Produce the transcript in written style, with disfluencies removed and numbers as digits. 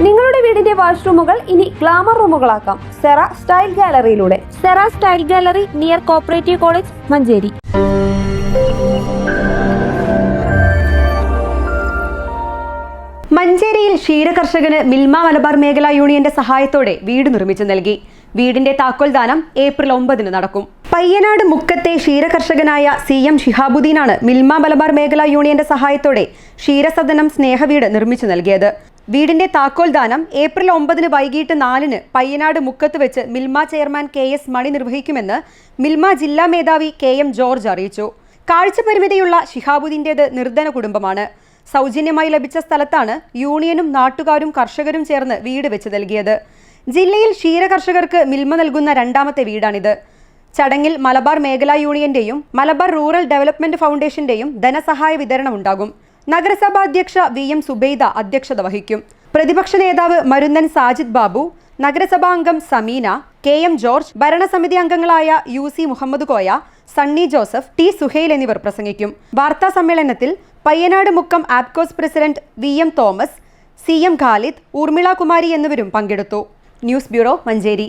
നിങ്ങളുടെ വീടിന്റെ വാഷ്റൂമുകൾ ഇനി ഗ്ലാമർ റൂമുകളാക്കാം സെറ സ്റ്റൈൽ ഗാലറിയിലൂടെ. Sera style gallery near cooperative college, Manjeri. മഞ്ചേരിയിൽ ക്ഷീരകർഷകന് മിൽമ മലബാർ മേഖലാ യൂണിയന്റെ സഹായത്തോടെ വീട് നിർമ്മിച്ചു നൽകി. വീടിന്റെ താക്കോൽദാനം ഏപ്രിൽ 9 നടക്കും. പയ്യനാട് മുക്കത്തെ ക്ഷീരകർഷകനായ CM ഷിഹാബുദ്ദീനാണ് മിൽമ മലബാർ മേഖലാ യൂണിയന്റെ സഹായത്തോടെ ക്ഷീരസദനം സ്നേഹവീട് നിർമ്മിച്ചു നൽകിയത്. വീടിന്റെ താക്കോൽദാനം ഏപ്രിൽ 9 വൈകിട്ട് 4 പയ്യനാട് മുക്കത്ത് വെച്ച് മിൽമ ചെയർമാൻ KS മണി നിർവഹിക്കുമെന്ന് മിൽമ ജില്ലാ മേധാവി KM ജോർജ് അറിയിച്ചു. കാഴ്ചപരിമിതിയുള്ള ഷിഹാബുദ്ദീന്റേത് നിർധന കുടുംബമാണ്. സൗജന്യമായി ലഭിച്ച സ്ഥലത്താണ് യൂണിയനും നാട്ടുകാരും കർഷകരും ചേർന്ന് വീട് വെച്ച് നൽകിയത്. ജില്ലയിൽ ക്ഷീരകർഷകർക്ക് മിൽമ നൽകുന്ന 2ാമത്തെ വീടാണിത്. ചടങ്ങിൽ മലബാർ മേഖലാ യൂണിയന്റെയും മലബാർ റൂറൽ ഡെവലപ്മെന്റ് ഫൗണ്ടേഷന്റെയും ധനസഹായ വിതരണം ഉണ്ടാകും. നഗരസഭാ അധ്യക്ഷ VM സുബൈദ അധ്യക്ഷത വഹിക്കും. പ്രതിപക്ഷ നേതാവ് മരുന്നൻ സാജിദ് ബാബു, നഗരസഭാ അംഗം സമീന, KM ജോർജ്, ഭരണസമിതി അംഗങ്ങളായ UC മുഹമ്മദ് കോയ, സണ്ണി ജോസഫ്, T സുഹൈൽ എന്നിവർ പ്രസംഗിക്കും. വാർത്താ സമ്മേളനത്തിൽ Payyanad Mukkam Apcos president VM Thomas, CM Khalid, Urmila Kumari എന്നിവരും പങ്കെടുത്തു. News bureau, Manjeri.